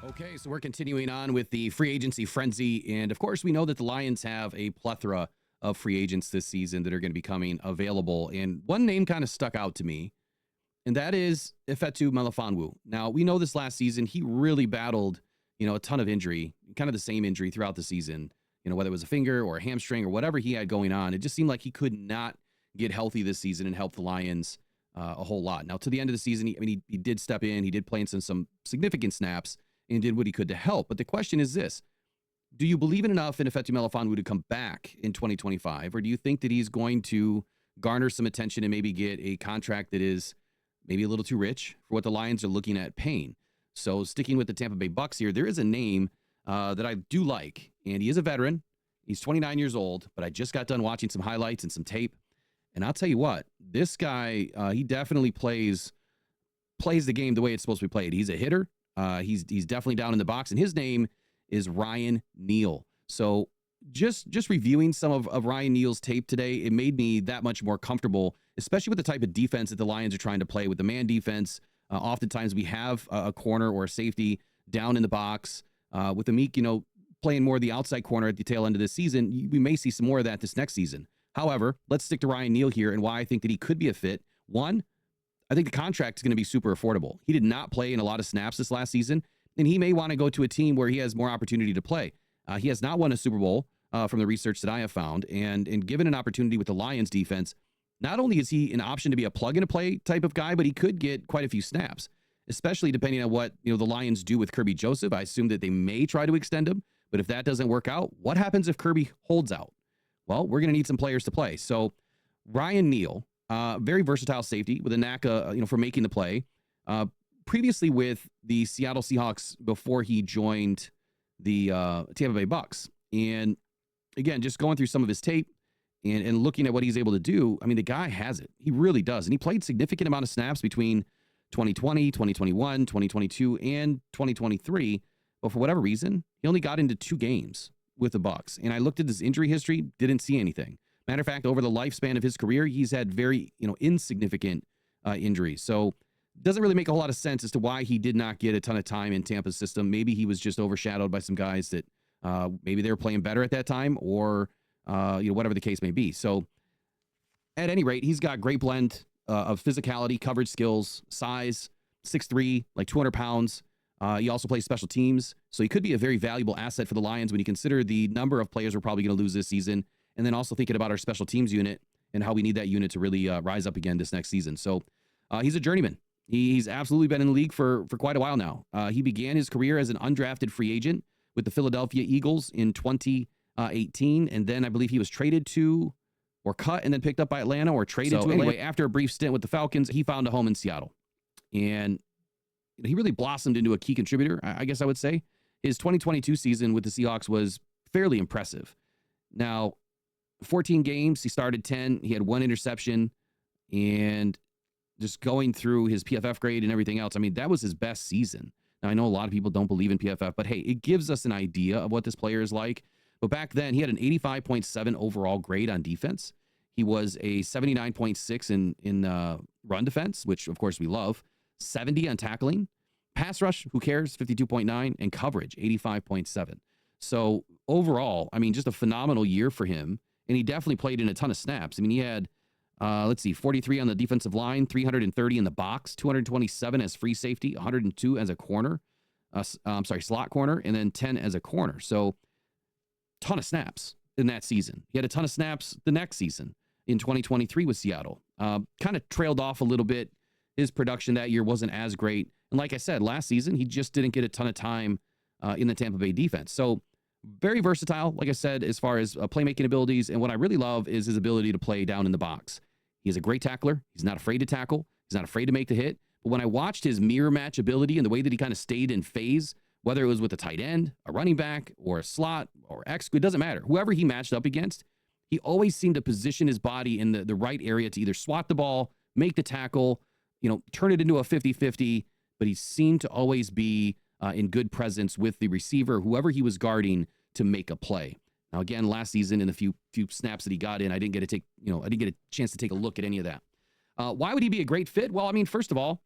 Okay, so we're continuing on with the free agency frenzy. And of course, we know that the Lions have a plethora of free agents this season that are going to be coming available. And one name kind of stuck out to me, and that is Ifeatu Melifonwu. Now, we know this last season, he really battled, a ton of injury, kind of the same injury throughout the season, whether it was a finger or a hamstring or whatever he had going on. It just seemed like he could not get healthy this season and help the Lions a whole lot. Now, to the end of the season, he did step in. He did play in some significant snaps and did what he could to help. But the question is this: do you believe in enough in Ifeatu Melifonwu to come back in 2025? Or do you think that he's going to garner some attention and maybe get a contract that is maybe a little too rich for what the Lions are looking at paying? So sticking with the Tampa Bay Bucks here, there is a name that I do like, and he is a veteran. He's 29 years old, but I just got done watching some highlights and some tape. And I'll tell you what, this guy, he definitely plays the game the way it's supposed to be played. He's a hitter. He's definitely down in the box, and his name is Ryan NEAL. So just reviewing some of Ryan NEAL's tape today, it made me that much more comfortable, especially with the type of defense that the Lions are trying to play with the man defense. Oftentimes we have a corner or a safety down in the box. With Amik, playing more of the outside corner at the tail end of this season, we may see some more of that this next season. However, let's stick to Ryan NEAL here and why I think that he could be a fit. One, I think the contract is going to be super affordable. He did not play in a lot of snaps this last season, and he may want to go to a team where he has more opportunity to play. He has not won a Super Bowl from the research that I have found, and given an opportunity with the Lions defense, not only is he an option to be a plug-and-play type of guy, but he could get quite a few snaps, especially depending on what the Lions do with Kirby Joseph. I assume that they may try to extend him, but if that doesn't work out, what happens if Kirby holds out? Well, we're going to need some players to play. So Ryan NEAL, very versatile safety with a knack, for making the play. Previously with the Seattle Seahawks before he joined the Tampa Bay Bucks. And again, just going through some of his tape and looking at what he's able to do, the guy has it. He really does. And he played significant amount of snaps between 2020, 2021, 2022, and 2023. But for whatever reason, he only got into 2 games with the Bucks. And I looked at his injury history, didn't see anything. Matter of fact, over the lifespan of his career, he's had very, insignificant injuries. So it doesn't really make a whole lot of sense as to why he did not get a ton of time in Tampa's system. Maybe he was just overshadowed by some guys that maybe they were playing better at that time, or whatever the case may be. So at any rate, he's got great blend of physicality, coverage skills, size, 6'3", like 200 pounds. He also plays special teams, so he could be a very valuable asset for the Lions when you consider the number of players we're probably going to lose this season, and then also thinking about our special teams unit and how we need that unit to really rise up again this next season. So he's a journeyman. He's absolutely been in the league for quite a while now. He began his career as an undrafted free agent with the Philadelphia Eagles in 2018, and then I believe he was traded to, or cut and then picked up by Atlanta, or traded to Atlanta. Anyway, after a brief stint with the Falcons, he found a home in Seattle. And he really blossomed into a key contributor, I guess I would say. His 2022 season with the Seahawks was fairly impressive. Now, 14 games, he started 10. He had 1 interception. And just going through his PFF grade and everything else, that was his best season. Now, I know a lot of people don't believe in PFF, but hey, it gives us an idea of what this player is like. But back then, he had an 85.7 overall grade on defense. He was a 79.6 in run defense, which, of course, we love. 70 on tackling. Pass rush, who cares? 52.9. And coverage, 85.7. So overall, just a phenomenal year for him. And he definitely played in a ton of snaps. He had, 43 on the defensive line, 330 in the box, 227 as free safety, 102 as a corner. Slot corner, and then 10 as a corner. So ton of snaps in that season. He had a ton of snaps the next season in 2023 with Seattle. Kind of trailed off a little bit. His production that year wasn't as great. And like I said, last season, he just didn't get a ton of time in the Tampa Bay defense. So very versatile, like I said, as far as playmaking abilities. And what I really love is his ability to play down in the box. He's a great tackler. He's not afraid to tackle. He's not afraid to make the hit. But when I watched his mirror match ability and the way that he kind of stayed in phase, whether it was with a tight end, a running back, or a slot, or X, it doesn't matter. Whoever he matched up against, he always seemed to position his body in the right area to either swat the ball, make the tackle, turn it into a 50-50, but he seemed to always be in good presence with the receiver, whoever he was guarding, to make a play. Now, again, last season in the few snaps that he got in, I didn't get a chance to take a look at any of that. Why would he be a great fit? Well, first of all,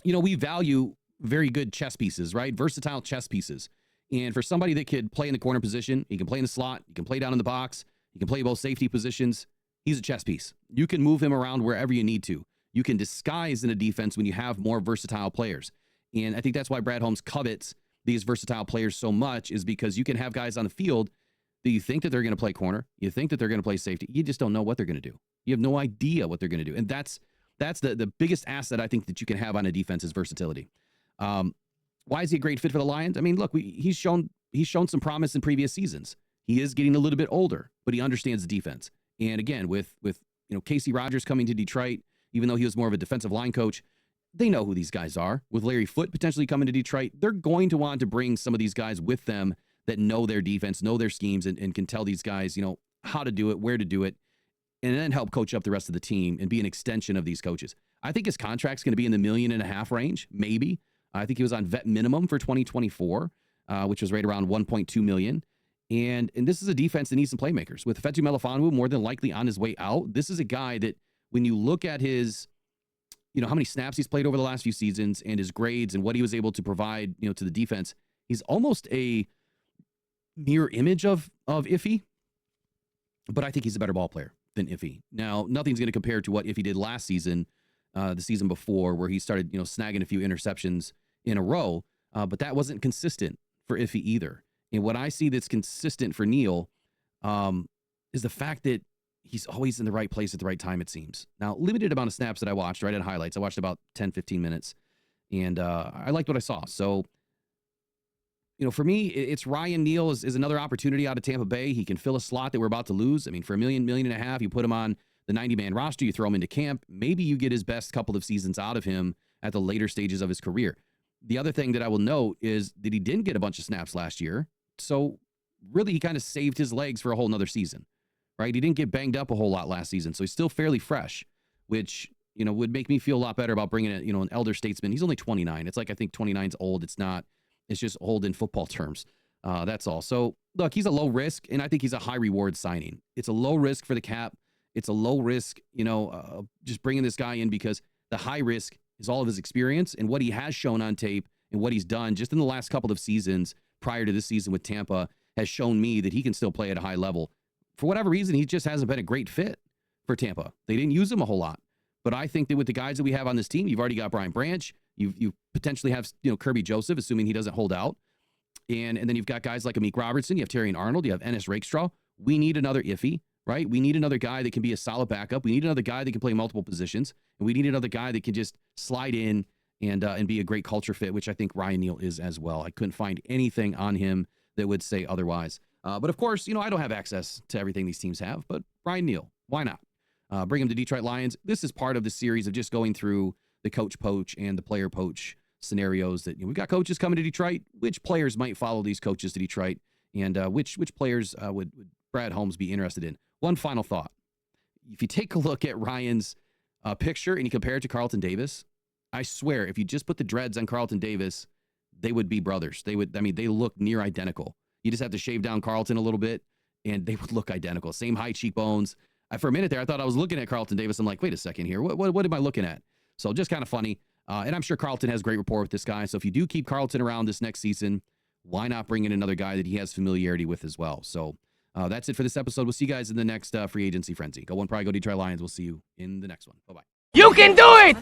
we value very good chess pieces, right? Versatile chess pieces. And for somebody that could play in the corner position, he can play in the slot, he can play down in the box, he can play both safety positions. He's a chess piece. You can move him around wherever you need to. You can disguise in a defense when you have more versatile players. And I think that's why Brad Holmes covets these versatile players so much, is because you can have guys on the field that you think that they're going to play corner, you think that they're going to play safety. You just don't know what they're going to do. You have no idea what they're going to do. And that's the biggest asset I think that you can have on a defense is versatility. Why is he a great fit for the Lions? I mean, look, he's shown some promise in previous seasons. He is getting a little bit older, but he understands the defense. And again, with Casey Rogers coming to Detroit, even though he was more of a defensive line coach, they know who these guys are. With Larry Foote potentially coming to Detroit, they're going to want to bring some of these guys with them that know their defense, know their schemes, and can tell these guys, how to do it, where to do it, and then help coach up the rest of the team and be an extension of these coaches. I think his contract's going to be in the $1.5 million range, maybe. I think he was on vet minimum for 2024, which was right around $1.2 million. And this is a defense that needs some playmakers. With Ifeatu Melifonwu more than likely on his way out, this is a guy that when you look at his, how many snaps he's played over the last few seasons and his grades and what he was able to provide, to the defense, he's almost a mirror image of Iffy. But I think he's a better ball player than Iffy. Now, nothing's going to compare to what Iffy did last season, the season before, where he started, snagging a few interceptions in a row. But that wasn't consistent for Iffy either. And what I see that's consistent for NEAL is the fact that he's always in the right place at the right time, it seems. Now, limited amount of snaps that I watched, right at highlights. I watched about 10, 15 minutes, and I liked what I saw. So, for me, it's Ryan NEAL is another opportunity out of Tampa Bay. He can fill a slot that we're about to lose. I mean, for $1 million, $1.5 million, you put him on the 90-man roster, you throw him into camp. Maybe you get his best couple of seasons out of him at the later stages of his career. The other thing that I will note is that he didn't get a bunch of snaps last year. So really, he kind of saved his legs for a whole nother season, right? He didn't get banged up a whole lot last season. So he's still fairly fresh, which, would make me feel a lot better about bringing in, an elder statesman. He's only 29. It's like, I think 29's old. It's not. It's just old in football terms. That's all. So look, he's a low risk, and I think he's a high reward signing. It's a low risk for the cap. It's a low risk, just bringing this guy in, because the high risk is all of his experience and what he has shown on tape and what he's done just in the last couple of seasons prior to this season with Tampa has shown me that he can still play at a high level. For whatever reason, he just hasn't been a great fit for Tampa. They didn't use him a whole lot. But I think that with the guys that we have on this team, you've already got Brian Branch. You potentially have, Kirby Joseph, assuming he doesn't hold out. And then you've got guys like Amik Robertson. You have Terrion Arnold. You have Ennis Rakestraw. We need another Iffy, right? We need another guy that can be a solid backup. We need another guy that can play multiple positions. And we need another guy that can just slide in and be a great culture fit, which I think Ryan NEAL is as well. I couldn't find anything on him that would say otherwise. But of course, I don't have access to everything these teams have, but Ryan NEAL, why not? Bring him to Detroit Lions. This is part of the series of just going through the coach poach and the player poach scenarios that we've got coaches coming to Detroit. Which players might follow these coaches to Detroit, and which players would Brad Holmes be interested in? One final thought. If you take a look at Ryan's picture and you compare it to Carlton Davis, I swear, if you just put the dreads on Carlton Davis, they would be brothers. They look near identical. You just have to shave down Carlton a little bit, and they would look identical. Same high cheekbones. For a minute there, I thought I was looking at Carlton Davis. I'm like, wait a second here. What am I looking at? So just kind of funny. And I'm sure Carlton has great rapport with this guy. So if you do keep Carlton around this next season, why not bring in another guy that he has familiarity with as well? So that's it for this episode. We'll see you guys in the next free agency frenzy. Go One Pride, go Detroit Lions. We'll see you in the next one. Bye-bye. You can do it!